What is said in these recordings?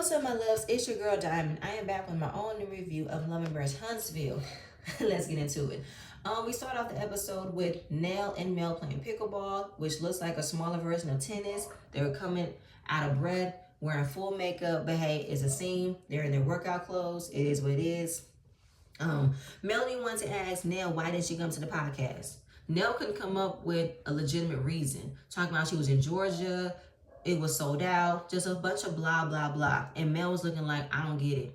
What's up, my loves? It's your girl Diamond. I am back with my own review of Love and Branch Huntsville. Let's get into it. We start off the episode with Nell and Mel playing pickleball, which looks like a smaller version of tennis. They're coming out of breath, wearing full makeup, but hey, it's a scene. They're in their workout clothes. It is what it is. Melanie wanted to ask Nell why didn't she come to the podcast. Nell couldn't come up with a legitimate reason. Talking about she was in Georgia, it was sold out, just a bunch of blah, blah, blah. And Mel was looking like, I don't get it.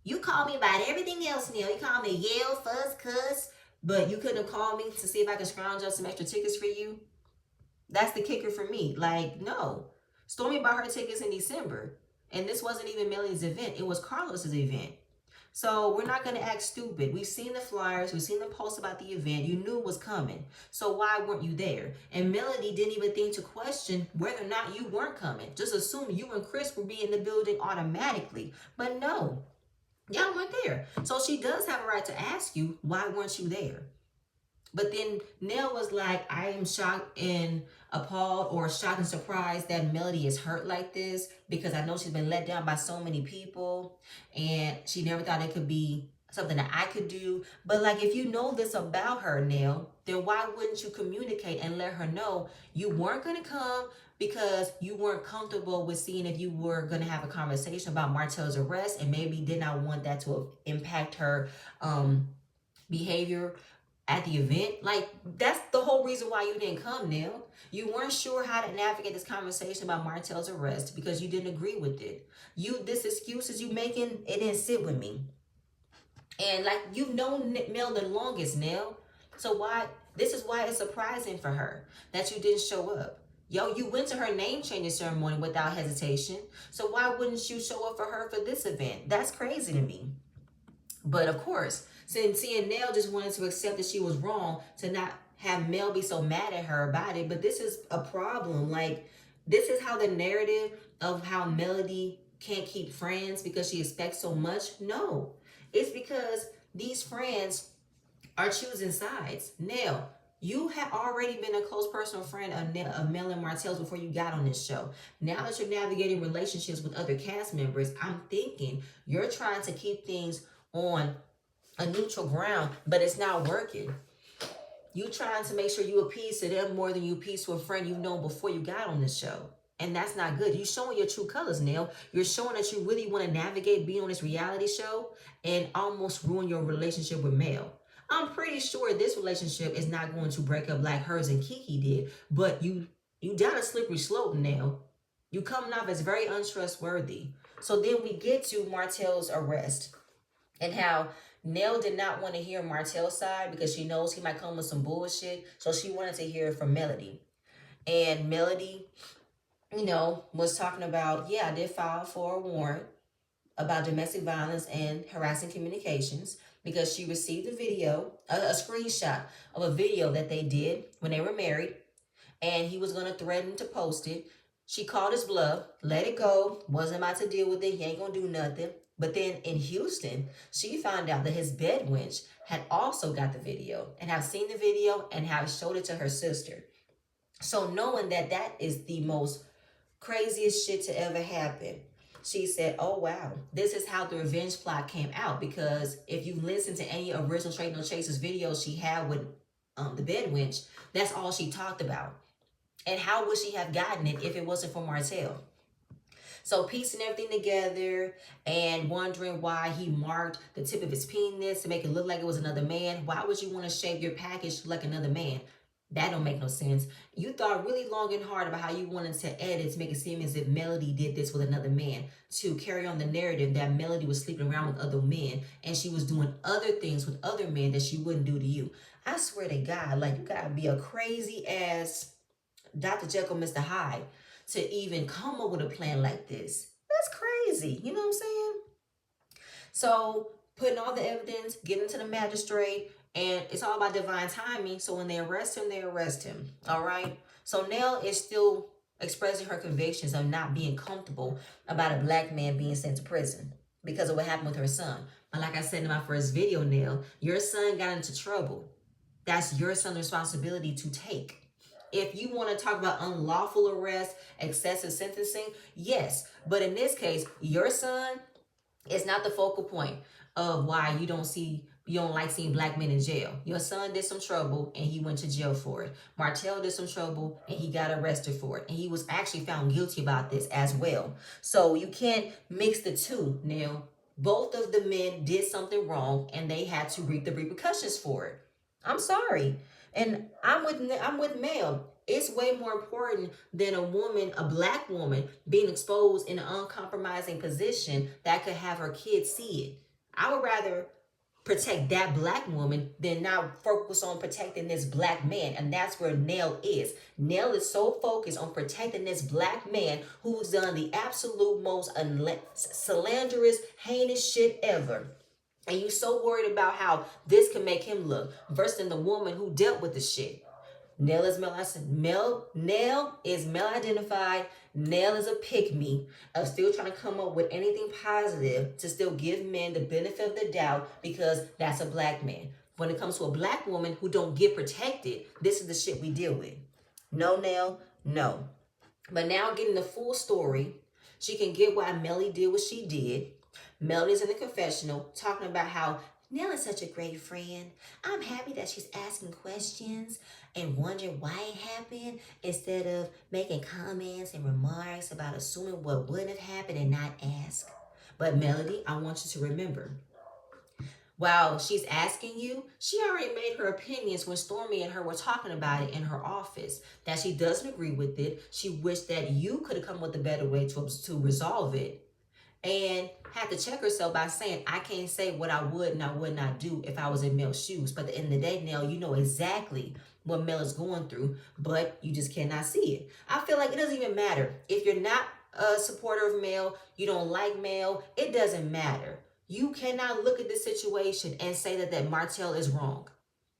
You call me about everything else, Nell. You call me yell, fuss, cuss, but you couldn't have called me to see if I could scrounge up some extra tickets for you? That's the kicker for me. Like, no. Stormy bought her tickets in December. And this wasn't even Melanie's event. It was Carlos's event. So we're not going to act stupid. We've seen the flyers. We've seen the post about the event. You knew it was coming. So why weren't you there? And Melody didn't even think to question whether or not you weren't coming. Just assume you and Chris would be in the building automatically. But no, y'all weren't there. So she does have a right to ask you, why weren't you there? But then Nell was like, I am shocked and appalled or shocked and surprised that Melody is hurt like this because I know she's been let down by so many people and she never thought it could be something that I could do. But like, if you know this about her, Nell, then why wouldn't you communicate and let her know you weren't going to come because you weren't comfortable with seeing if you were going to have a conversation about Martel's arrest and maybe did not want that to impact her behavior at the event? Like, that's the whole reason why you didn't come, Nell. You weren't sure how to navigate this conversation about Martel's arrest because you didn't agree with it. This excuses you making, it didn't sit with me. And like, you've known Mel the longest, Nell. So this is why it's surprising for her that you didn't show up. Yo, you went to her name changing ceremony without hesitation. So why wouldn't you show up for her for this event? That's crazy to me. But of course, since seeing Nell just wanted to accept that she was wrong, to not have Mel be so mad at her about it. But this is a problem. Like, this is how the narrative of how Melody can't keep friends because she expects so much. No, it's because these friends are choosing sides. Nell, you had already been a close personal friend of Mel and Martel's before you got on this show. Now that you're navigating relationships with other cast members, I'm thinking you're trying to keep things on a neutral ground, but it's not working. You trying to make sure you appease to them more than you appease to a friend you've known before you got on this show. And that's not good. You're showing your true colors, Nell. You're showing that you really want to navigate being on this reality show and almost ruin your relationship with Mel. I'm pretty sure this relationship is not going to break up like hers and Kiki did, but you down a slippery slope, Nell. You coming off as very untrustworthy. So then we get to Martel's arrest and how Nell did not want to hear Martel's side because she knows he might come with some bullshit. So she wanted to hear it from Melody. And Melody, was talking about, I did file for a warrant about domestic violence and harassing communications because she received a video, a screenshot of a video that they did when they were married. And he was going to threaten to post it. She called his bluff, let it go, wasn't about to deal with it, he ain't going to do nothing. But then in Houston, she found out that his bed wench had also got the video and have seen the video and have showed it to her sister. So knowing that that is the most craziest shit to ever happen, she said, oh, wow, this is how the revenge plot came out. Because if you listen to any original Straight No Chasers videos she had with the bed wench, that's all she talked about. And how would she have gotten it if it wasn't for Martel? So piecing everything together and wondering why he marked the tip of his penis to make it look like it was another man. Why would you want to shape your package like another man? That don't make no sense. You thought really long and hard about how you wanted to edit to make it seem as if Melody did this with another man to carry on the narrative that Melody was sleeping around with other men and she was doing other things with other men that she wouldn't do to you. I swear to God, like, you gotta be a crazy ass Dr. Jekyll, Mr. Hyde to even come up with a plan like this. That's crazy. You know what I'm saying? So putting all the evidence, getting to the magistrate, and it's all about divine timing. So when they arrest him, they arrest him. All right. So Nell is still expressing her convictions of not being comfortable about a black man being sent to prison because of what happened with her son. But like I said in my first video, Nell, your son got into trouble. That's your son's responsibility to take. If you want to talk about unlawful arrest, excessive sentencing, yes. But in this case, your son is not the focal point of why you don't like seeing black men in jail. Your son did some trouble and he went to jail for it. Martel did some trouble and he got arrested for it. And he was actually found guilty about this as well. So you can't mix the two, Nell. Both of the men did something wrong and they had to reap the repercussions for it. I'm sorry. And I'm with Mel. It's way more important than a woman, a black woman, being exposed in an uncompromising position that could have her kids see it. I would rather protect that black woman than not focus on protecting this black man. And that's where Nell is. Nell is so focused on protecting this black man who's done the absolute most slanderous, heinous shit ever. And you so worried about how this can make him look versus the woman who dealt with the shit. Nell is male. I said Nell is male identified. Nell is a pick me of still trying to come up with anything positive to still give men the benefit of the doubt because that's a black man. When it comes to a black woman who don't get protected, this is the shit we deal with. No, Nell, no. But now getting the full story, she can get why Melly did what she did. Melody's in the confessional talking about how Nell is such a great friend. I'm happy that she's asking questions and wondering why it happened instead of making comments and remarks about assuming what would have happened and not ask. But Melody, I want you to remember, while she's asking you, she already made her opinions when Stormy and her were talking about it in her office, that she doesn't agree with it. She wished that you could have come with a better way to resolve it. And had to check herself by saying, I can't say what I would and I would not do if I was in Mel's shoes. But at the end of the day, Nell, you know exactly what Mel is going through, but you just cannot see it. I feel like it doesn't even matter. If you're not a supporter of Mel, you don't like Mel, it doesn't matter. You cannot look at this situation and say that Martel is wrong.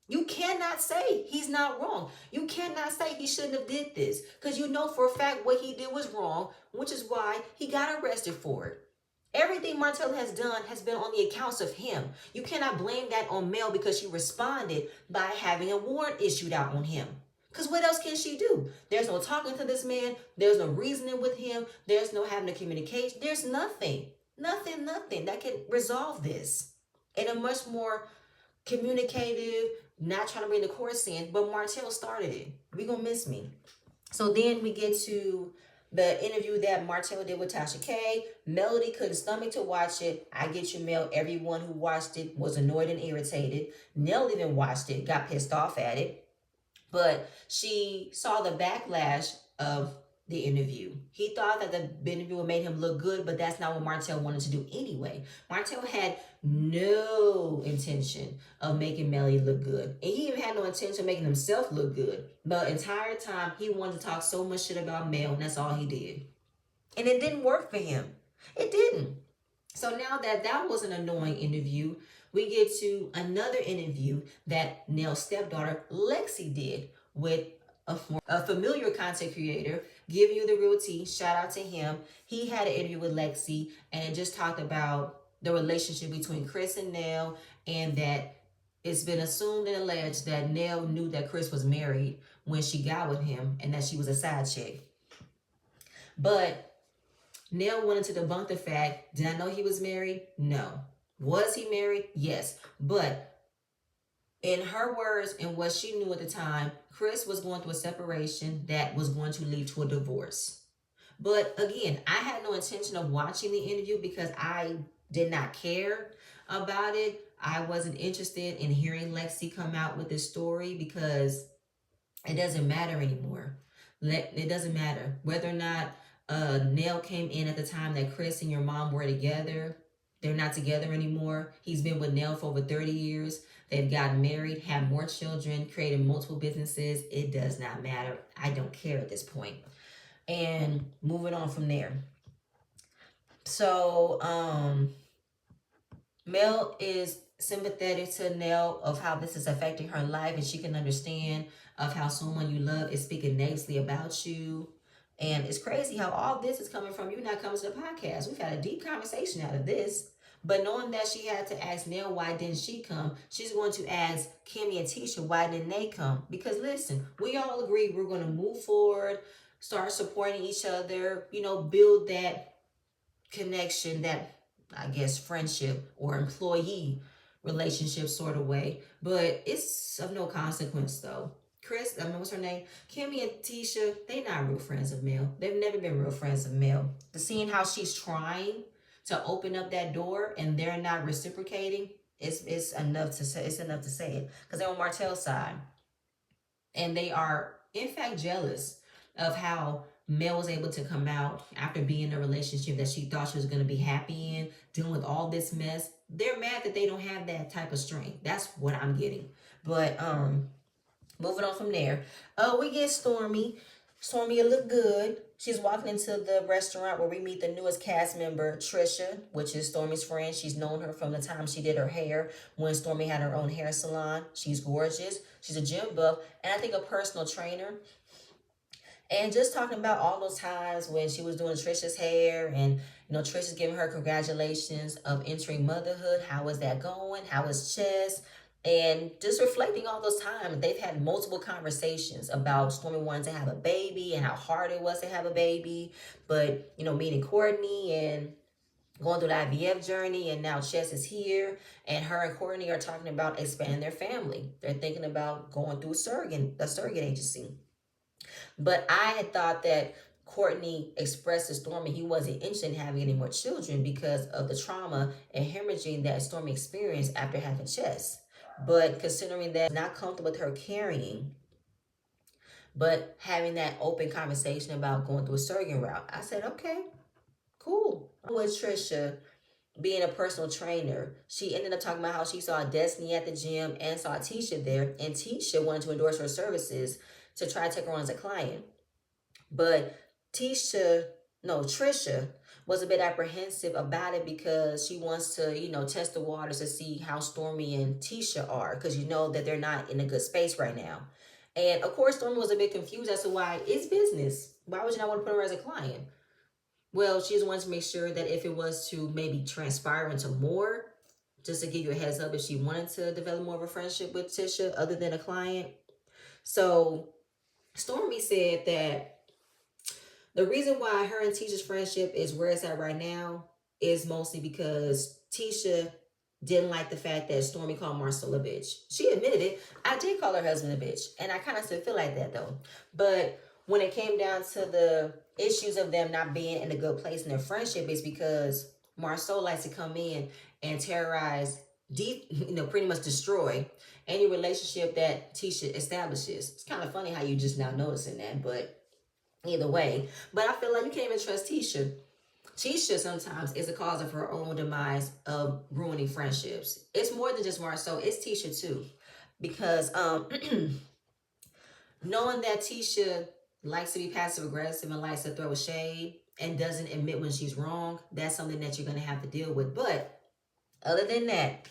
You cannot say he's not wrong. You cannot say he shouldn't have did this because you know for a fact what he did was wrong, which is why he got arrested for it. Everything Martel has done has been on the accounts of him. You cannot blame that on Mel because she responded by having a warrant issued out on him. Because what else can she do? There's no talking to this man. There's no reasoning with him. There's no having a communication. There's nothing that can resolve this in a much more communicative, not trying to bring the course in, but Martel started it. We're going to miss me. So then we get to the interview that Martel did with Tasha K. Melody couldn't stomach to watch it. I get you, Mel. Everyone who watched it was annoyed and irritated. Nell even watched it, got pissed off at it. But she saw the backlash of the interview. He thought that the interview would make him look good, but that's not what Martel wanted to do anyway. Martel had no intention of making Melly look good. And he even had no intention of making himself look good. The entire time, he wanted to talk so much shit about Mel, and that's all he did. And it didn't work for him. It didn't. So now that was an annoying interview, we get to another interview that Nell's stepdaughter, Lexi, did with a familiar content creator, giving you the real tea. Shout out to him. He had an interview with Lexi, and it just talked about the relationship between Chris and Nell, and that it's been assumed and alleged that Nell knew that Chris was married when she got with him, and that she was a side chick. But Nell wanted to debunk the fact, did I know he was married? No. Was he married? Yes. But in her words and what she knew at the time, Chris was going through a separation that was going to lead to a divorce. But again, I had no intention of watching the interview because I did not care about it. I wasn't interested in hearing Lexi come out with this story because it doesn't matter anymore. It doesn't matter whether or not Nell came in at the time that Chris and your mom were together. They're not together anymore. He's been with Nell for over 30 years. They've gotten married, had more children, created multiple businesses. It does not matter. I don't care at this point. And moving on from there. So, Mel is sympathetic to Nell of how this is affecting her life, and she can understand of how someone you love is speaking negatively about you. And it's crazy how all this is coming from you not coming to the podcast. We've had a deep conversation out of this. But knowing that she had to ask Nell why didn't she come, she's going to ask Kimmy and Tisha why didn't they come. Because listen, we all agree we're going to move forward, start supporting each other, build that connection, that I guess friendship or employee relationship sort of way. But it's of no consequence though. What's her name? Kimmy and Tisha, they not real friends of Mel. They've never been real friends of Mel. The seeing how she's trying to open up that door and they're not reciprocating, it's enough to say it. Because they're on Martel's side. And they are in fact jealous of how Mel was able to come out after being in a relationship that she thought she was going to be happy in, dealing with all this mess. They're mad that they don't have that type of strength. That's what I'm getting. But moving on from there, we get Stormy. Stormy look good. She's walking into the restaurant where we meet the newest cast member, Trisha, which is Stormy's friend. She's known her from the time she did her hair when Stormy had her own hair salon. She's gorgeous. She's a gym buff and I think a personal trainer. And just talking about all those times when she was doing Trisha's hair and, Trisha's giving her congratulations of entering motherhood. How is that going? How is Chess? And just reflecting all those times, they've had multiple conversations about Stormy wanting to have a baby and how hard it was to have a baby. But, meeting Courtney and going through the IVF journey, and now Chess is here, and her and Courtney are talking about expanding their family. They're thinking about going through a surrogate agency. But I had thought that Courtney expressed to Stormy he wasn't interested in having any more children because of the trauma and hemorrhaging that Stormy experienced after having Chess. But considering that not comfortable with her carrying, but having that open conversation about going through a surrogate route, I said, okay, cool. With Trisha being a personal trainer, she ended up talking about how she saw Destiny at the gym and saw Tisha there, and Tisha wanted to endorse her services to try to take her on as a client. But Trisha was a bit apprehensive about it because she wants to, test the waters to see how Stormy and Tisha are, because that they're not in a good space right now. And of course, Stormy was a bit confused as to why it's business. Why would you not want to put her as a client? Well, she just wanted to make sure that if it was to maybe transpire into more, just to give you a heads up if she wanted to develop more of a friendship with Tisha other than a client. So Stormy said that the reason why her and Tisha's friendship is where it's at right now is mostly because Tisha didn't like the fact that Stormy called Marcel a bitch. She admitted it. I did call her husband a bitch, and I kind of still feel like that though. But when it came down to the issues of them not being in a good place in their friendship, is because Marcel likes to come in and terrorize, pretty much destroy any relationship that Tisha establishes. It's kind of funny how you just now noticing that, but either way. But I feel like you can't even trust Tisha. Tisha sometimes is the cause of her own demise of ruining friendships. It's more than just Marcel, it's Tisha too. Because knowing that Tisha likes to be passive aggressive and likes to throw shade and doesn't admit when she's wrong, that's something that you're going to have to deal with. But other than that,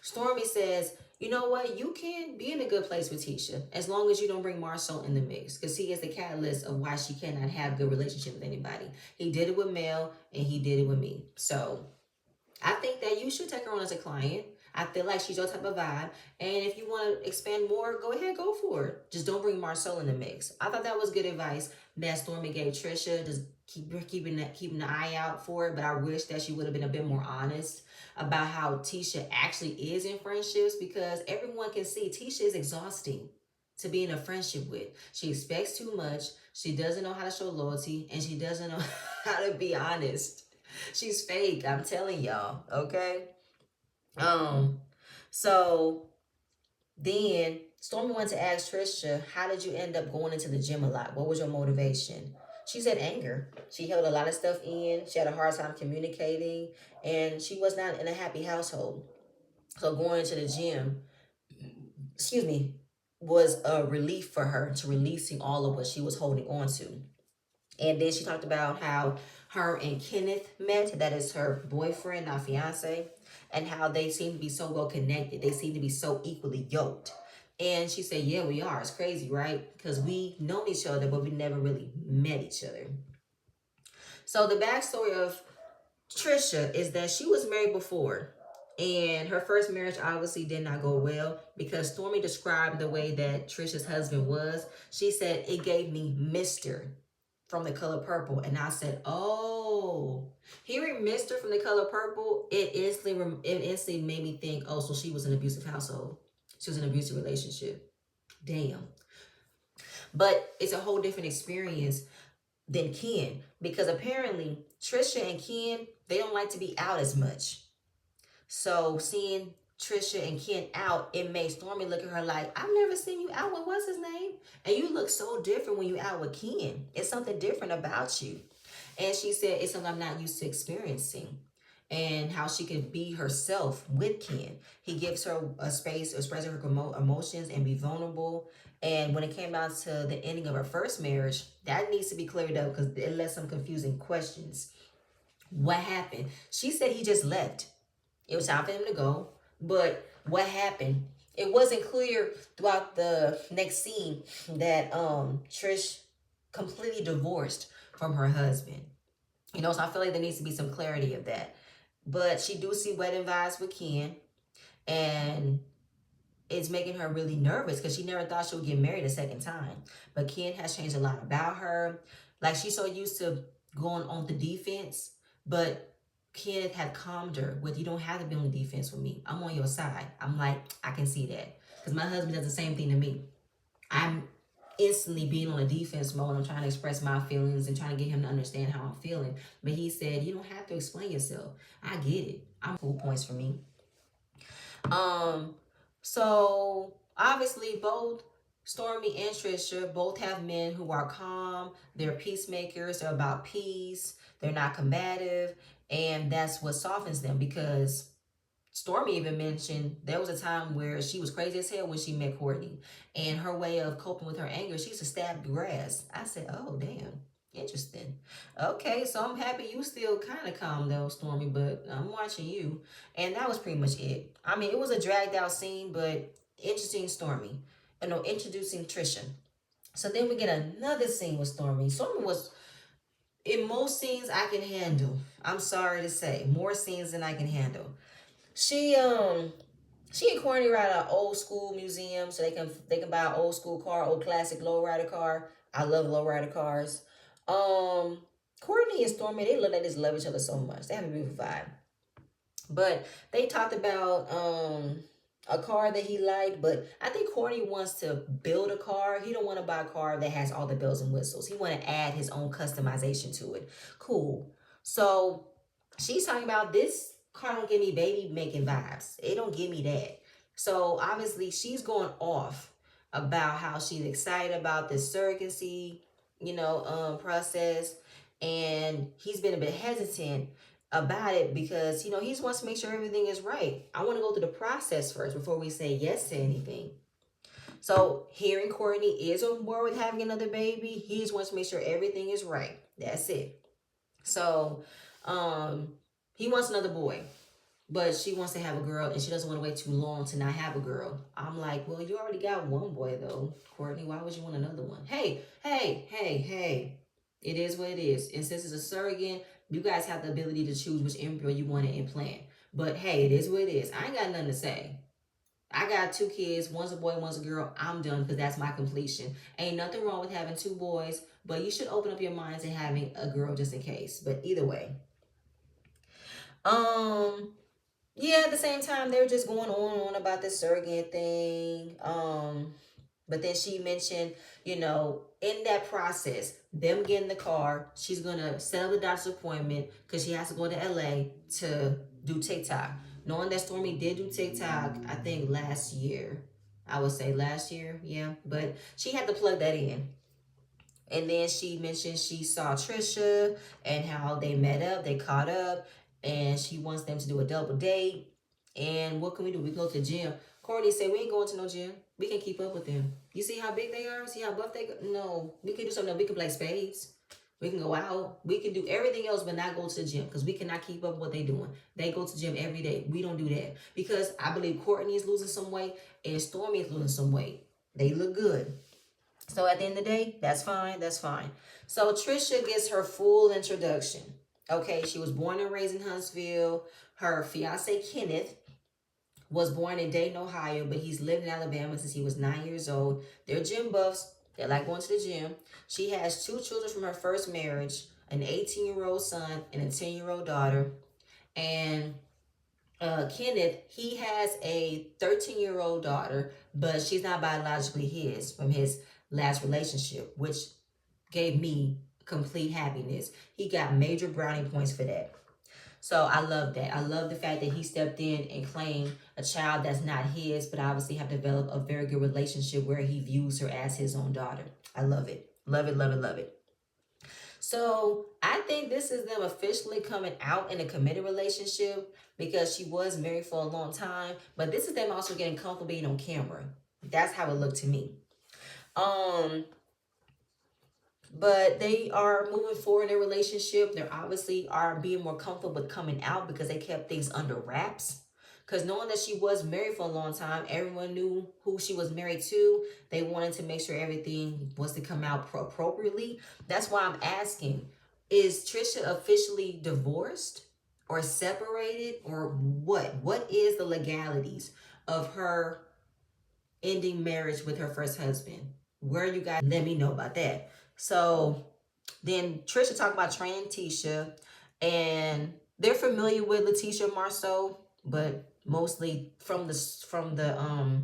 Stormy says, you know what? You can be in a good place with Tisha as long as you don't bring Marcel in the mix, because he is the catalyst of why she cannot have a good relationship with anybody. He did it with Mel and he did it with me. So I think that you should take her on as a client. I feel like she's your type of vibe. And if you want to expand more, go ahead, go for it. Just don't bring Marcel in the mix. I thought that was good advice that Stormy gave Trisha. Just keeping an eye out for it. But I wish that she would have been a bit more honest about how Tisha actually is in friendships, because everyone can see Tisha is exhausting to be in a friendship with. She expects too much. She doesn't know how to show loyalty, and she doesn't know how to be honest. She's fake, I'm telling y'all, okay? So then Stormy wanted to ask Trisha, how did you end up going into the gym a lot? What was your motivation? She said anger. She held a lot of stuff in. She had a hard time communicating, and she was not in a happy household. So going to the gym, was a relief for her to releasing all of what she was holding on to. And then she talked about how her and Kenneth met. That is her boyfriend, not fiance. And how they seem to be so well connected. They seem to be so equally yoked. And she said, yeah, we are. It's crazy, right? Because we known each other, but we never really met each other. So the backstory of Trisha is that she was married before. And her first marriage obviously did not go well because Stormy described the way that Trisha's husband was. She said, it gave me Mr. from The Color Purple. And I said, oh, hearing Mr. from The Color Purple, it instantly made me think, oh, so she was in an abusive household. She was in an abusive relationship. Damn. But it's a whole different experience than Ken because apparently Trisha and Ken, they don't like to be out as much. So seeing Trisha and Ken out, it made Stormy look at her like, I've never seen you out with what's his name? And you look so different when you out with Ken. It's something different about you. And she said it's something I'm not used to experiencing. And how she can be herself with Ken. He gives her a space to express her emotions and be vulnerable. And when it came down to the ending of her first marriage, that needs to be cleared up because it left some confusing questions. What happened? She said he just left. It was time for him to go. But what happened? It wasn't clear throughout the next scene that Trish completely divorced from her husband. You know, so I feel like there needs to be some clarity of that. But she do see wedding vibes with Ken. And it's making her really nervous because she never thought she would get married a second time. But Ken has changed a lot about her. Like, she's so used to going on the defense. But Ken had calmed her with, you don't have to be on the defense with me. I'm on your side. I'm like, I can see that. Because my husband does the same thing to me. I'm instantly being on a defense mode. I'm trying to express my feelings and trying to get him to understand how I'm feeling. But he said, you don't have to explain yourself. I get it. I'm full points for me. So obviously both Stormy and Trisha both have men who are calm. They're peacemakers. They're about peace. They're not combative. And that's what softens them because Stormy even mentioned there was a time where she was crazy as hell when she met Courtney. And her way of coping with her anger, she used to stab the grass. I said, oh, damn. Interesting. Okay, so I'm happy you still kind of calm though, Stormy, but I'm watching you. And that was pretty much it. I mean, it was a dragged out scene, but interesting Stormy. You know, introducing Trisha. So then we get another scene with Stormy. Stormy was, in most scenes I can handle. I'm sorry to say, more scenes than I can handle. She and Courtney ride an old school museum so they can buy an old school car, old classic lowrider car. I love lowrider cars. Courtney and Stormy, they look like they just love each other so much. They have a beautiful vibe. But they talked about a car that he liked, but I think Courtney wants to build a car. He don't want to buy a car that has all the bells and whistles. He want to add his own customization to it. Cool. So she's talking about this car don't give me baby making vibes. It don't give me that. So obviously she's going off about how she's excited about this surrogacy, process. And he's been a bit hesitant about it because, he just wants to make sure everything is right. I want to go through the process first before we say yes to anything. So hearing Courtney is on board with having another baby, he just wants to make sure everything is right. That's it. So he wants another boy, but she wants to have a girl and she doesn't want to wait too long to not have a girl. I'm like, well, you already got one boy though, Courtney. Why would you want another one? Hey. It is what it is. And since it's a surrogate, you guys have the ability to choose which embryo you want to implant. But hey, it is what it is. I ain't got nothing to say. I got 2 kids. One's a boy, one's a girl. I'm done because that's my completion. Ain't nothing wrong with having 2 boys, but you should open up your minds to having a girl just in case. But either way. Yeah, at the same time, they're just going on and on about this surrogate thing. But then she mentioned, in that process, them getting the car, she's going to set up the doctor's appointment because she has to go to LA to do TikTok. Knowing that Stormy did do TikTok, I think last year. I would say last year, yeah. But she had to plug that in. And then she mentioned she saw Trisha and how they met up, they caught up, and she wants them to do a double date. And what can we do? We go to the gym. Courtney said, we ain't going to no gym. We can keep up with them. You see how big they are? See how buff they go? No, we can do something. We can play spades. We can go out. We can do everything else but not go to the gym because we cannot keep up with what they're doing. They go to the gym every day. We don't do that because I believe Courtney is losing some weight and Stormy is losing some weight. They look good. So at the end of the day, that's fine. That's fine. So Trisha gets her full introduction. Okay, she was born and raised in Huntsville. Her fiance Kenneth was born in Dayton, Ohio, but he's lived in Alabama since he was 9 years old. They're gym buffs. They like going to the gym. She has two children from her first marriage, an 18-year-old son and a 10-year-old daughter. And Kenneth, he has a 13-year-old daughter, but she's not biologically his from his last relationship, which gave me complete happiness. He got major brownie points for that. So I love that. I love the fact that he stepped in and claimed a child that's not his, but obviously have developed a very good relationship where he views her as his own daughter. I love it. Love it, love it, love it. So I think this is them officially coming out in a committed relationship because she was married for a long time. But this is them also getting comfortable being on camera. That's how it looked to me. Um, but they are moving forward in their relationship. They obviously are being more comfortable with coming out because they kept things under wraps. Because knowing that she was married for a long time, everyone knew who she was married to. They wanted to make sure everything was to come out appropriately. That's why I'm asking, is Trisha officially divorced or separated or what? What is the legalities of her ending marriage with her first husband? Where you guys, let me know about that. So then Trisha talked about training Tisha, and they're familiar with Letitia Marceau, but mostly from the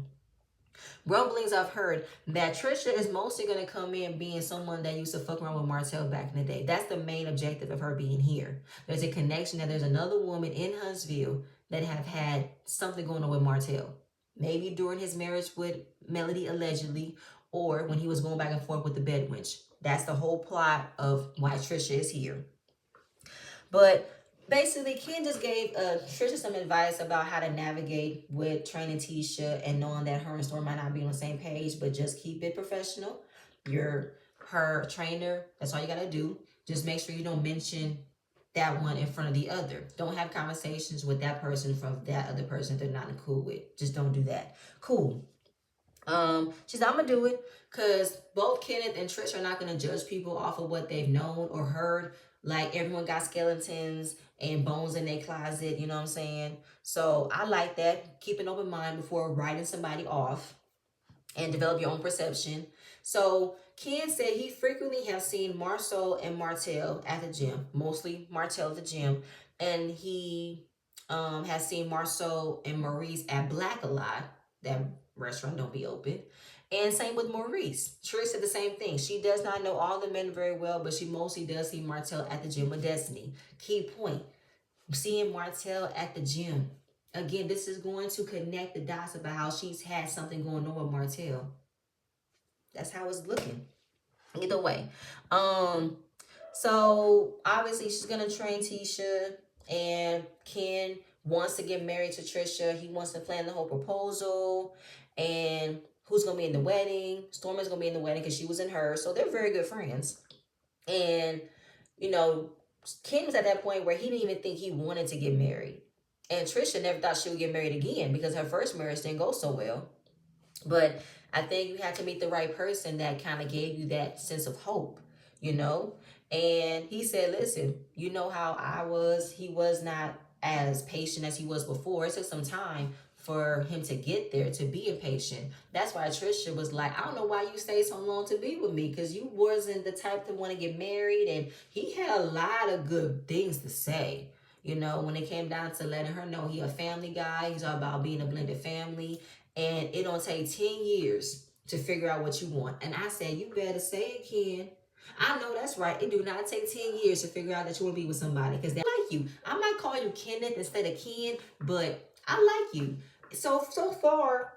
rumblings I've heard that Trisha is mostly gonna come in being someone that used to fuck around with Martel back in the day. That's the main objective of her being here. There's a connection that there's another woman in Huntsville that have had something going on with Martel. Maybe during his marriage with Melody allegedly, or when he was going back and forth with the bed wench. That's the whole plot of why Trisha is here. But basically, Ken just gave Trisha some advice about how to navigate with training Tisha and knowing that her and Storm might not be on the same page, but just keep it professional. You're her trainer. That's all you got to do. Just make sure you don't mention that one in front of the other. Don't have conversations with that person from that other person they're not cool with. Just don't do that. Cool. She's I'm gonna do it because both Kenneth and Trish are not gonna judge people off of what they've known or heard. Like everyone got skeletons and bones in their closet, you know what I'm saying? So I like that. Keep an open mind before writing somebody off and develop your own perception. So Ken said he frequently has seen Marceau and Martel at the gym, mostly Martel at the gym, and he has seen Marceau and Maurice at Black a lot. That restaurant don't be open. And same with Maurice. Trish said the same thing. She does not know all the men very well, but she mostly does see Martel at the gym with Destiny. Key point, seeing Martel at the gym. Again, this is going to connect the dots about how she's had something going on with Martel. That's how it's looking. Either way. So obviously she's gonna train Tisha, and Ken wants to get married to Trisha. He wants to plan the whole proposal and who's gonna be in the wedding. Storm is gonna be in the wedding because she was in hers. So they're very good friends. And you know, Ken was at that point where he didn't even think he wanted to get married. And Trisha never thought she would get married again because her first marriage didn't go so well. But I think you had to meet the right person that kind of gave you that sense of hope, you know? And he said, listen, you know how I was. He was not as patient as he was before. It took some time for him to get there, to be impatient. That's why Trisha was like, I don't know why you stayed so long to be with me, because you wasn't the type to want to get married. And he had a lot of good things to say. You know, when it came down to letting her know he a family guy, he's all about being a blended family, and it don't take 10 years to figure out what you want. And I said, you better say it, Ken. I know that's right. It do not take 10 years to figure out that you want to be with somebody because they like you. I might call you Kenneth instead of Ken, but I like you. So far,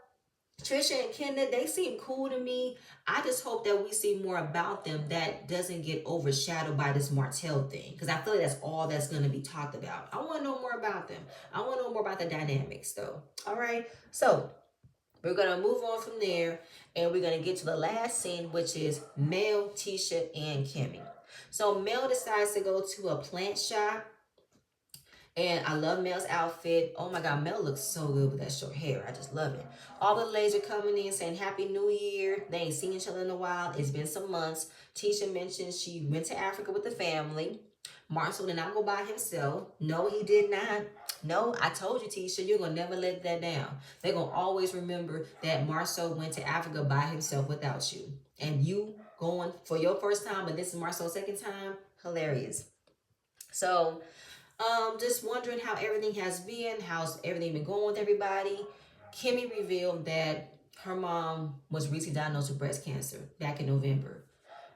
Trisha and Kenneth, they seem cool to me. I just hope that we see more about them that doesn't get overshadowed by this Martel thing, because I feel like that's all that's going to be talked about. I want to know more about them. I want to know more about the dynamics, though. All right. So we're going to move on from there, and we're going to get to the last scene, which is Mel, Tisha, and Kimmy. So Mel decides to go to a plant shop, and I love Mel's outfit. Oh my God, Mel looks so good with that short hair. I just love it. All the ladies are coming in saying Happy New Year. They ain't seen each other in a while. It's been some months. Tisha mentioned she went to Africa with the family. Marcel did not go by himself. No, he did not. No, I told you, Tisha, you're going to never let that down. They're going to always remember that Marcel went to Africa by himself without you. And you going for your first time, but this is Marcel's second time. Hilarious. So, just wondering how everything has been. How's everything been going with everybody? Kimmy revealed that her mom was recently diagnosed with breast cancer back in November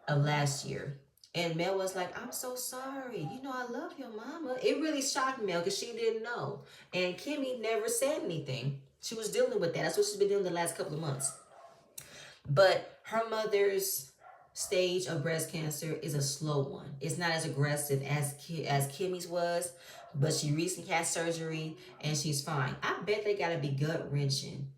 of last year. And Mel was like, I'm so sorry. You know, I love your mama. It really shocked Mel because she didn't know. And Kimmy never said anything. She was dealing with that. That's what she's been doing the last couple of months. But her mother's stage of breast cancer is a slow one. It's not as aggressive as Kimmy's was, but she recently had surgery and she's fine. I bet they gotta be gut wrenching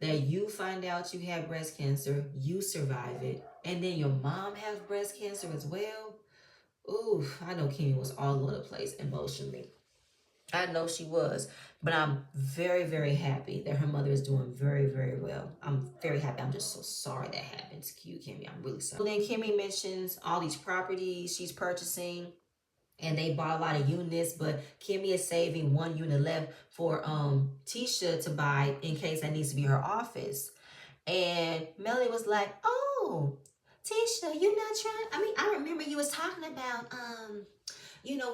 that you find out you have breast cancer, you survive it, and then your mom has breast cancer as well. Ooh, I know Kimmy was all over the place emotionally. I know she was, but I'm very, very happy that her mother is doing very, very well. I'm very happy. I'm just so sorry that happened to you, Kimmy. I'm really sorry. So then Kimmy mentions all these properties she's purchasing, and they bought a lot of units, but Kimmy is saving one unit left for Tisha to buy in case that needs to be her office. And Melanie was like, oh, Tisha, you're not trying. I mean, I remember you was talking about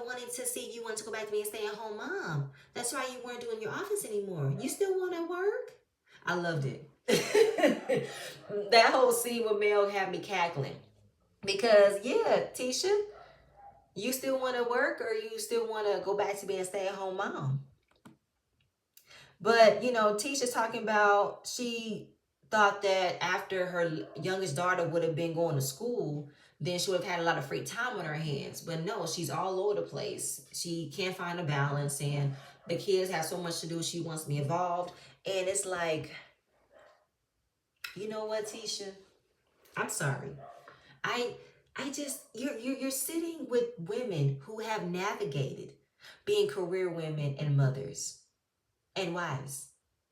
wanting to see you wanted to go back to being a stay-at-home mom. That's why you weren't doing your office anymore. You still want to work? I loved it. That whole scene with Mel had me cackling. Because, yeah, Tisha, you still want to work or you still want to go back to being a stay-at-home mom? But, Tisha's talking about she thought that after her youngest daughter would have been going to school, then she would have had a lot of free time on her hands. But no, she's all over the place. She can't find a balance, and the kids have so much to do. She wants to be involved. And it's like, you know what, Tisha? I'm sorry. I just, you're sitting with women who have navigated being career women and mothers and wives.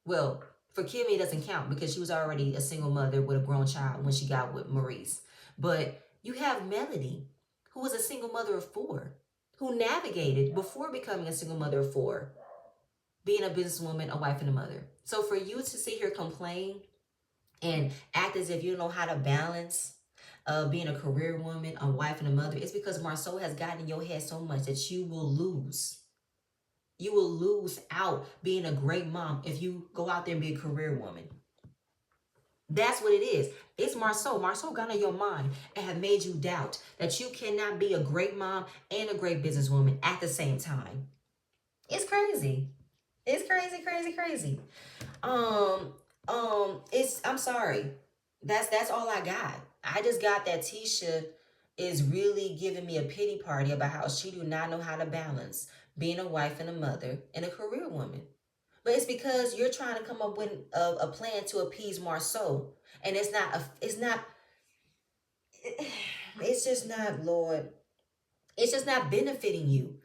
Well, for Kimmy, it doesn't count because she was already a single mother with a grown child when she got with Maurice. But you have Melody, who was a single mother of 4, who navigated before becoming a single mother of 4, being a businesswoman, a wife, and a mother. So for you to sit here complain and act as if you don't know how to balance being a career woman, a wife, and a mother, it's because Marceau has gotten in your head so much that you will lose. You will lose out being a great mom if you go out there and be a career woman. That's what it is. It's Marceau. Marceau got in your mind and have made you doubt that you cannot be a great mom and a great businesswoman at the same time. It's crazy. It's crazy, crazy, crazy. I'm sorry. That's all I got. I just got that Tisha is really giving me a pity party about how she do not know how to balance being a wife and a mother and a career woman. But it's because you're trying to come up with a plan to appease Marceau. And it's just not, Lord. It's just not benefiting you.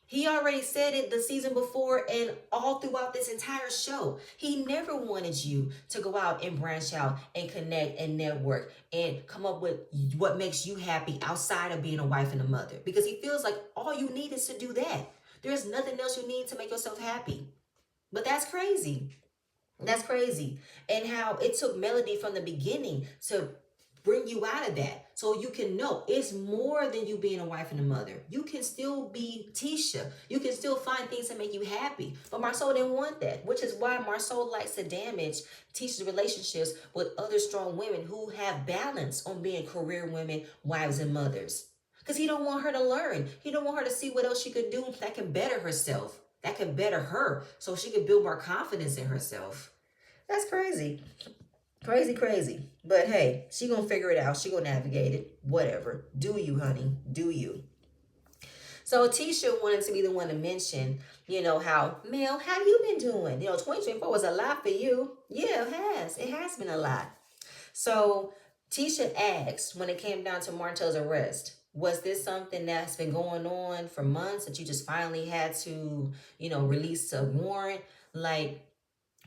He already said it the season before and all throughout this entire show. He never wanted you to go out and branch out and connect and network and come up with what makes you happy outside of being a wife and a mother. Because he feels like all you need is to do that. There's nothing else you need to make yourself happy. But that's crazy. That's crazy. And how it took Melody from the beginning to bring you out of that. So you can know it's more than you being a wife and a mother. You can still be Tisha. You can still find things that make you happy. But Marceau didn't want that, which is why Marceau likes to damage Tisha's relationships with other strong women who have balance on being career women, wives, and mothers. Because he don't want her to learn. He don't want her to see what else she could do that can better herself. That can better her so she can build more confidence in herself. That's crazy. Crazy, crazy. But hey, she gonna figure it out. She gonna navigate it. Whatever. Do you, honey. Do you. So Tisha wanted to be the one to mention, how, Mel, how you been doing? 2024 was a lot for you. Yeah, it has. It has been a lot. So Tisha asked when it came down to Martel's arrest, was this something that's been going on for months that you just finally had to, release a warrant? Like,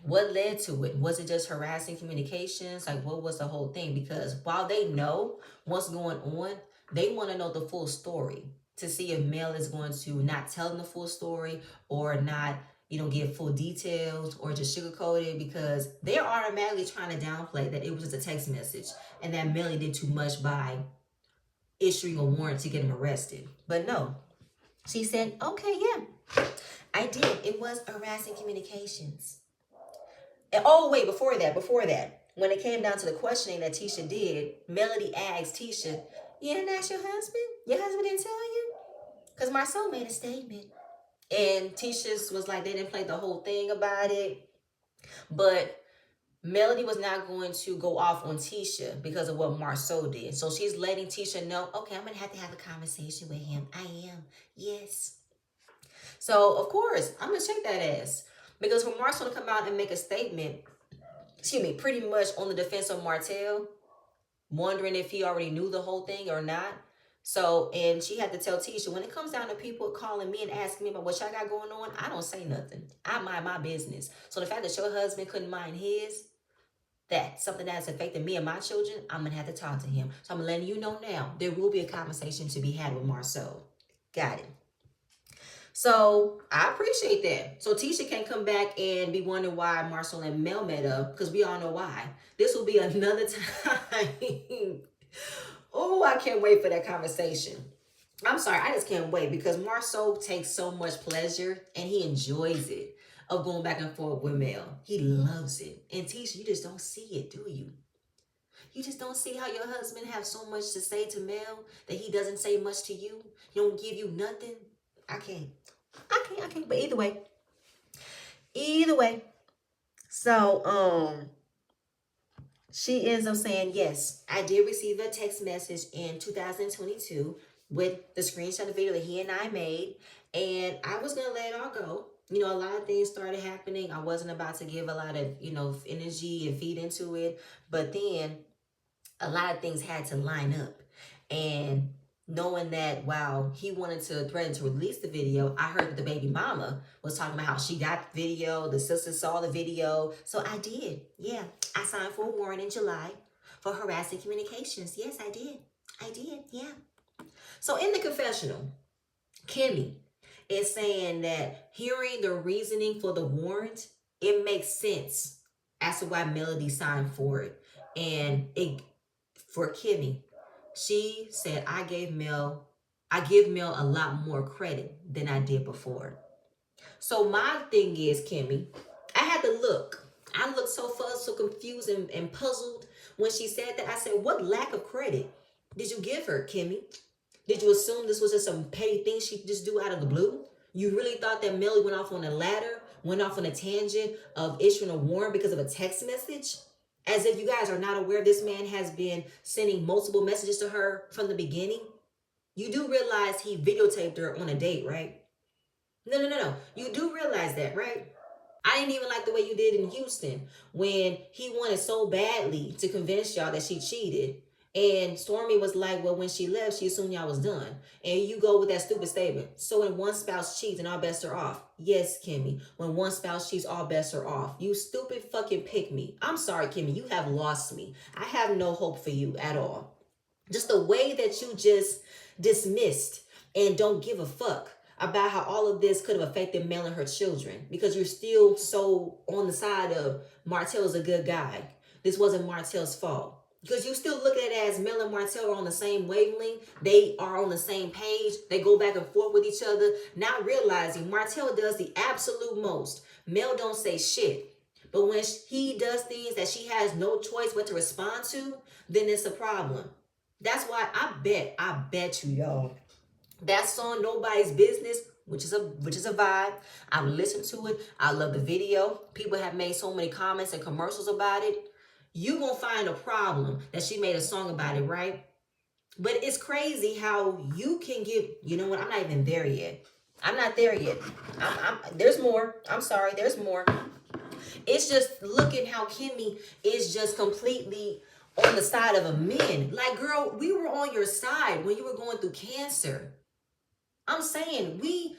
what led to it? Was it just harassing communications? Like, what was the whole thing? Because while they know what's going on, they want to know the full story to see if Mel is going to not tell them the full story or not, give full details or just sugarcoat it, because they're automatically trying to downplay that it was just a text message and that Melly did too much by issuing a warrant to get him arrested. But no, she said, okay, yeah, I did. It was harassing communications. And oh, wait, before that, when it came down to the questioning that Tisha did, Melody asked Tisha, you didn't ask your husband? Your husband didn't tell you? Because Marcel made a statement. And Tisha was like, they didn't play the whole thing about it. But Melody was not going to go off on Tisha because of what Marceau did. So she's letting Tisha know, okay, I'm going to have a conversation with him. I am. Yes. So, of course, I'm going to check that ass. Because for Marceau to come out and make a statement, pretty much on the defense of Martel, wondering if he already knew the whole thing or not. So, and she had to tell Tisha, when it comes down to people calling me and asking me about what y'all got going on, I don't say nothing. I mind my business. So the fact that your husband couldn't mind his, that's something that's affecting me and my children, I'm going to have to talk to him. So I'm letting you know now, there will be a conversation to be had with Marceau. Got it. So I appreciate that. So Tisha can't come back and be wondering why Marcel and Mel met up, because we all know why. This will be another time. Oh, I can't wait for that conversation. I'm sorry, I just can't wait, because Marceau takes so much pleasure and he enjoys it of going back and forth with Mel. He loves it. And Tisha, you just don't see it, do you? You just don't see how your husband have so much to say to Mel that he doesn't say much to you? He don't give you nothing? I can't. But either way. So, she ends up saying, yes, I did receive a text message in 2022 with the screenshot of the video that he and I made. And I was going to let it all go. A lot of things started happening. I wasn't about to give a lot of, energy and feed into it. But then a lot of things had to line up. And knowing that while he wanted to threaten to release the video, I heard that the baby mama was talking about how she got the video, the sister saw the video. So I did. Yeah, I signed for a warrant in July for harassing communications. Yes, I did. Yeah. So in the confessional, Kimmy is saying that hearing the reasoning for the warrant, it makes sense as to why Melody signed for it. And for Kimmy, she said, I give Mel a lot more credit than I did before. So my thing is, Kimmy, I had to look. I looked so fuzzed, so confused and puzzled when she said that. I said, what lack of credit did you give her, Kimmy? Did you assume this was just some petty thing she just do out of the blue? You really thought that Melly went off on a ladder, went off on a tangent of issuing a warrant because of a text message? As if you guys are not aware this man has been sending multiple messages to her from the beginning. You do realize he videotaped her on a date, right? No. You do realize that, right? I didn't even like the way you did in Houston when he wanted so badly to convince y'all that she cheated. And Stormy was like, well, when she left, she assumed y'all was done. And you go with that stupid statement. So when one spouse cheats and all bets are off. Yes, Kimmy. When one spouse cheats, all bets are off. You stupid fucking pick me. I'm sorry, Kimmy. You have lost me. I have no hope for you at all. Just the way that you just dismissed and don't give a fuck about how all of this could have affected Mel and her children, because you're still so on the side of Martel's a good guy. This wasn't Martel's fault. Because you still look at it as Mel and Martel are on the same wavelength. They are on the same page. They go back and forth with each other, not realizing Martel does the absolute most. Mel don't say shit. But when he does things that she has no choice but to respond to, then it's a problem. That's why I bet you, y'all, that song Nobody's Business, which is a vibe. I've listened to it. I love the video. People have made so many comments and commercials about it. You gonna find a problem that she made a song about it, right? But it's crazy how you can give, you know what, I'm not even there yet. I'm not there yet. There's more. I'm sorry, there's more. It's just looking how Kimmy is just completely on the side of a man. Like, girl, we were on your side when you were going through cancer. I'm saying we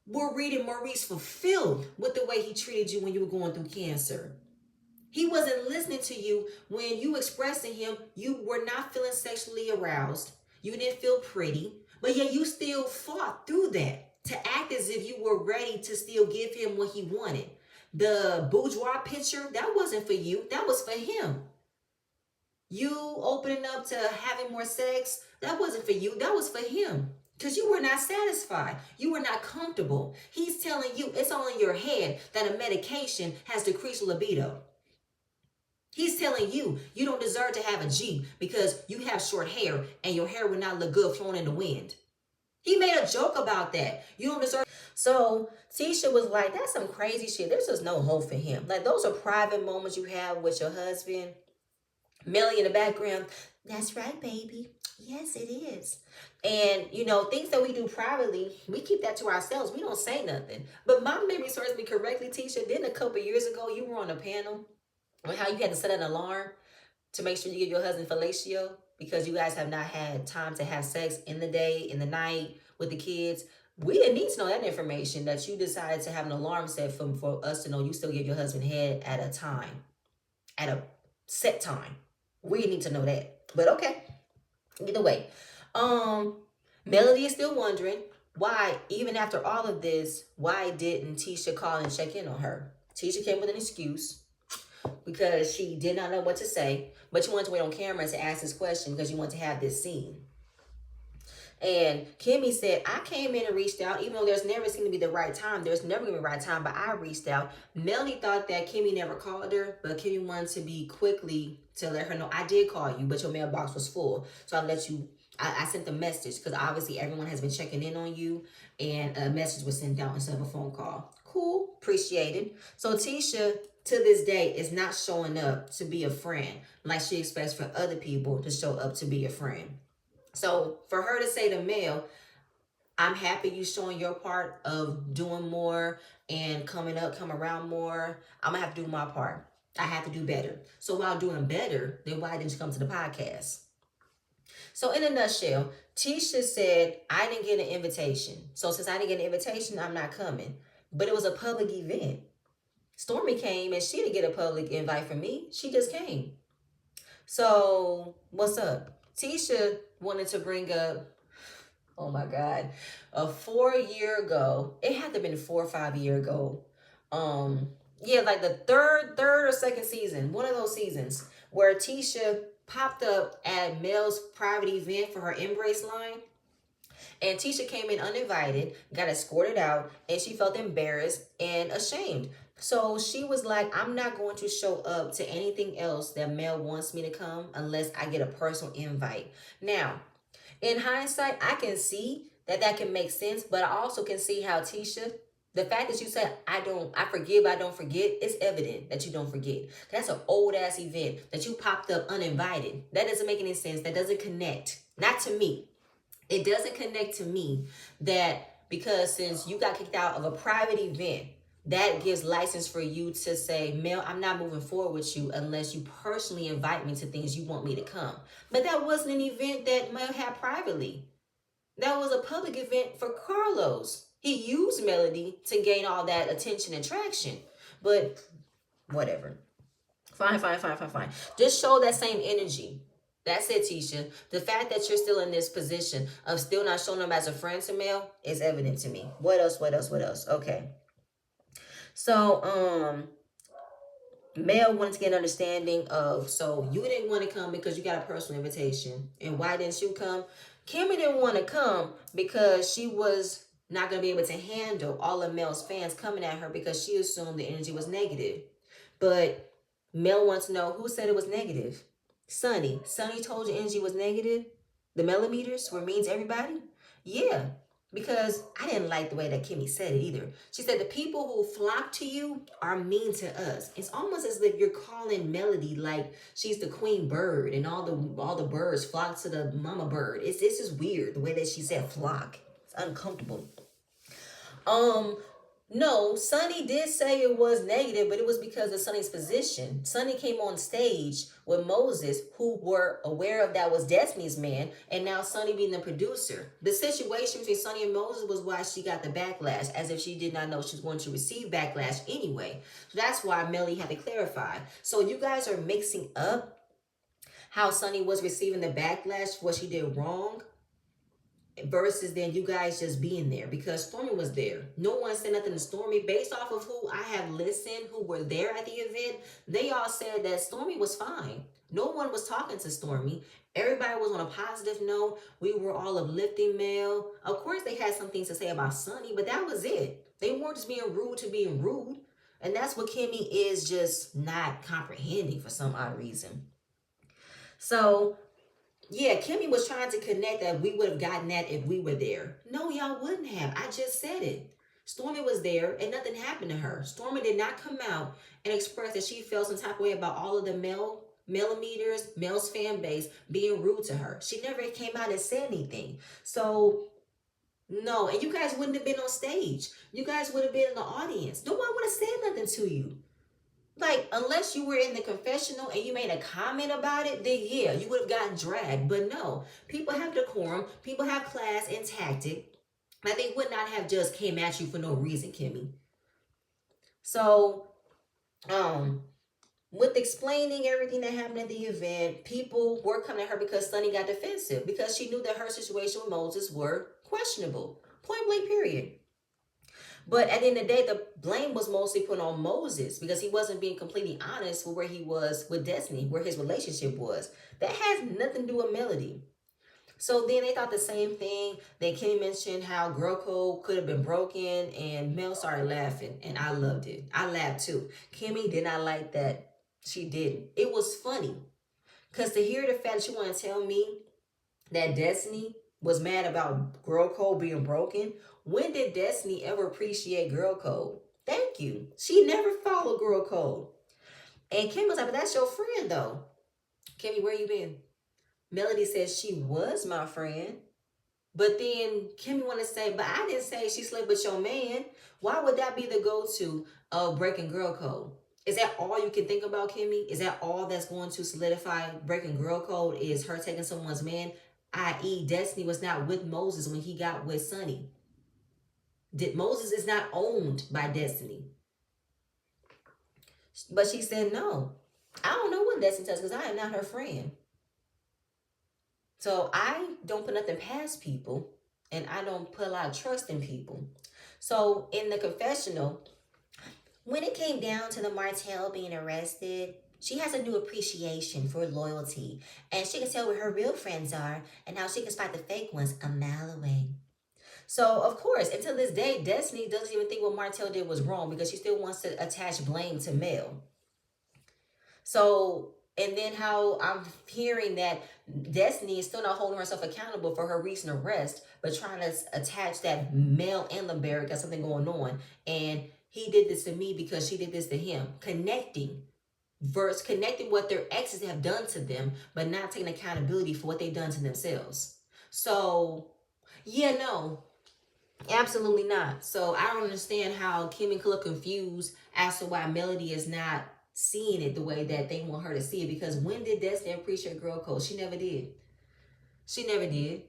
were reading Maurice fulfilled with the way he treated you when you were going through cancer. He wasn't listening to you when you expressed to him you were not feeling sexually aroused. You didn't feel pretty. But yet you still fought through that to act as if you were ready to still give him what he wanted. The bourgeois picture, that wasn't for you. That was for him. You opening up to having more sex, that wasn't for you. That was for him. Because you were not satisfied. You were not comfortable. He's telling you it's all in your head that a medication has decreased libido. He's telling you you don't deserve to have a G because you have short hair and your hair would not look good flowing in the wind. He made a joke about that. You don't deserve. So Tisha was like, that's some crazy shit. There's just no hope for him. Like, those are private moments you have with your husband. Melly in the background, that's right, baby. Yes, it is. And, you know, things that we do privately, we keep that to ourselves. We don't say nothing. But my memory serves me correctly, Tisha. Then a couple years ago, you were on a panel on how you had to set an alarm to make sure you give your husband fellatio because you guys have not had time to have sex in the day, in the night, with the kids. We didn't need to know that information, that you decided to have an alarm set for us to know you still give your husband head at a time, at a set time. We need to know that. But okay. Either way. Melody is still wondering why, even after all of this, why didn't Tisha call and check in on her? Tisha came with an excuse because she did not know what to say, but she wanted to wait on camera to ask this question because you want to have this scene. And Kimmy said, I came in and reached out, even though there's never seemed to be the right time. There's never going to be the right time, but I reached out. Melanie thought that Kimmy never called her, but Kimmy wanted to be quickly to let her know, I did call you, but your mailbox was full. So I sent the message because obviously everyone has been checking in on you, and a message was sent out instead of a phone call. Cool, appreciated. So Tisha, to this day, is not showing up to be a friend like she expects for other people to show up to be a friend. So for her to say to Mel, I'm happy you showing your part of doing more and come around more. I'm gonna have to do my part. I have to do better. So while doing better, then why didn't you come to the podcast? So in a nutshell, Tisha said, I didn't get an invitation. So since I didn't get an invitation, I'm not coming. But it was a public event. Stormy came and she didn't get a public invite from me. She just came. So what's up? Tisha wanted to bring up, oh my God, a 4 year ago. It had to have been 4 or 5 years ago. Yeah, like the third or second season, one of those seasons where Tisha popped up at Mel's private event for her Embrace line. And Tisha came in uninvited, got escorted out, and she felt embarrassed and ashamed. So she was like, I'm not going to show up to anything else that Mel wants me to come unless I get a personal invite. Now, in hindsight, I can see that can make sense, but I also can see how Tisha, the fact that you said, I forgive, I don't forget, it's evident that you don't forget. That's an old ass event that you popped up uninvited. That doesn't make any sense. That doesn't connect. Not to me. It doesn't connect to me that because since you got kicked out of a private event, that gives license for you to say, Mel, I'm not moving forward with you unless you personally invite me to things you want me to come. But that wasn't an event that Mel had privately. That was a public event for Carlos. He used Melody to gain all that attention and traction. But whatever. Fine. Just show that same energy. That's it, Tisha. The fact that you're still in this position of still not showing them as a friend to Mel is evident to me. What else? Okay. So, Mel wanted to get an understanding of, so you didn't want to come because you got a personal invitation. And why didn't you come? Kimmy didn't want to come because she was not going to be able to handle all of Mel's fans coming at her because she assumed the energy was negative. But Mel wants to know, who said it was negative? Sunny. Sunny told you energy was negative? The millimeters were mean to everybody? Yeah. Because I didn't like the way that Kimmy said it either. She said the people who flock to you are mean to us. It's almost as if you're calling Melody like she's the queen bird and all the birds flock to the mama bird. It's just weird the way that she said flock. It's uncomfortable. No, Sunny did say it was negative, but it was because of Sunny's position. Sunny came on stage with Moses, who were aware of that was Destiny's man, and now Sunny being the producer. The situation between Sunny and Moses was why she got the backlash, as if she did not know she was going to receive backlash anyway. So that's why Melly had to clarify. So you guys are mixing up how Sunny was receiving the backlash for what she did wrong. versus then you guys just being there, because Stormy was there. No one said nothing to Stormy. Based off of who I have listened, who were there at the event, they all said that Stormy was fine. No one was talking to Stormy. Everybody was on a positive note. We were all uplifting Mel. Of course, they had some things to say about Sonny, but that was it. They weren't just being rude to being rude. And that's what Kimmy is just not comprehending for some odd reason. So yeah, Kimmy was trying to connect that we would have gotten that if we were there. No, y'all wouldn't have. I just said it. Stormy was there and nothing happened to her. Stormy did not come out and express that she felt some type of way about all of the millimeters, Mel's fan base being rude to her. She never came out and said anything. So no, and you guys wouldn't have been on stage. You guys would have been in the audience. No one would have said nothing to you. Like, unless you were in the confessional and you made a comment about it, then yeah, you would have gotten dragged. But no, people have decorum, people have class and tactic. Like, they would not have just came at you for no reason, Kimmy. So, with explaining everything that happened at the event, people were coming at her because Sonny got defensive, because she knew that her situation with Moses were questionable. Point blank, period. But at the end of the day, the blame was mostly put on Moses because he wasn't being completely honest with where he was with Destiny, where his relationship was. That has nothing to do with Melody. So then they thought the same thing. Then Kenny mentioned how girl code could have been broken, and Mel started laughing, and I loved it. I laughed too. Kimmy did not like that. She didn't. It was funny. Because to hear the fact that you want to tell me that Destiny was mad about girl code being broken. When did Destiny ever appreciate girl code? Thank you. She never followed girl code. And Kim was like, but that's your friend though. Kimmy, where you been? Melody says she was my friend. But then Kimmy want to say, but I didn't say she slept with your man. Why would that be the go-to of breaking girl code? Is that all you can think about, Kimmy? Is that all that's going to solidify breaking girl code is her taking someone's man? I.e., Destiny was not with Moses when he got with Sonny. Moses is not owned by Destiny. But she said no. I don't know what Destiny does because I am not her friend. So I don't put nothing past people, and I don't put a lot of trust in people. So in the confessional, when it came down to the Martel being arrested, she has a new appreciation for loyalty, and she can tell where her real friends are and how she can spot the fake ones a mile away. So, of course, until this day, Destiny doesn't even think what Martel did was wrong because she still wants to attach blame to Mel. So, and then how I'm hearing that Destiny is still not holding herself accountable for her recent arrest, but trying to attach that Mel and LeBaric got something going on. And he did this to me because she did this to him. Connecting what their exes have done to them, but not taking accountability for what they've done to themselves. So, yeah, no, absolutely not. So I don't understand how Kimmy could look confused as to why Melody is not seeing it the way that they want her to see it. Because when did Destiny appreciate girl code? She never did. She never did.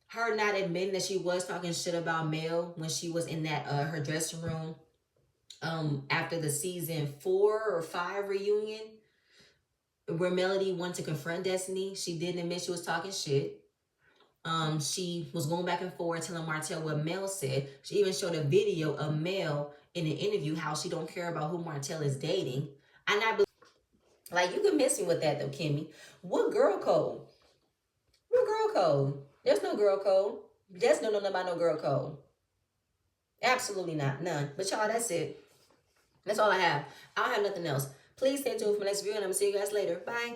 Her not admitting that she was talking shit about Mel when she was in that her dressing room after the season 4 or 5 reunion where Melody wanted to confront Destiny. She didn't admit she was talking shit. She was going back and forth telling Martel what Mel said. She even showed a video of Mel in an interview how she don't care about who Martel is dating. And I believe, like, you can miss me with that though, Kimmy. What girl code? What girl code? There's no girl code. There's no about no girl code. Absolutely not. None. But y'all, that's it. That's all I have. I don't have nothing else. Please stay tuned for my next video, and I'm going to see you guys later. Bye.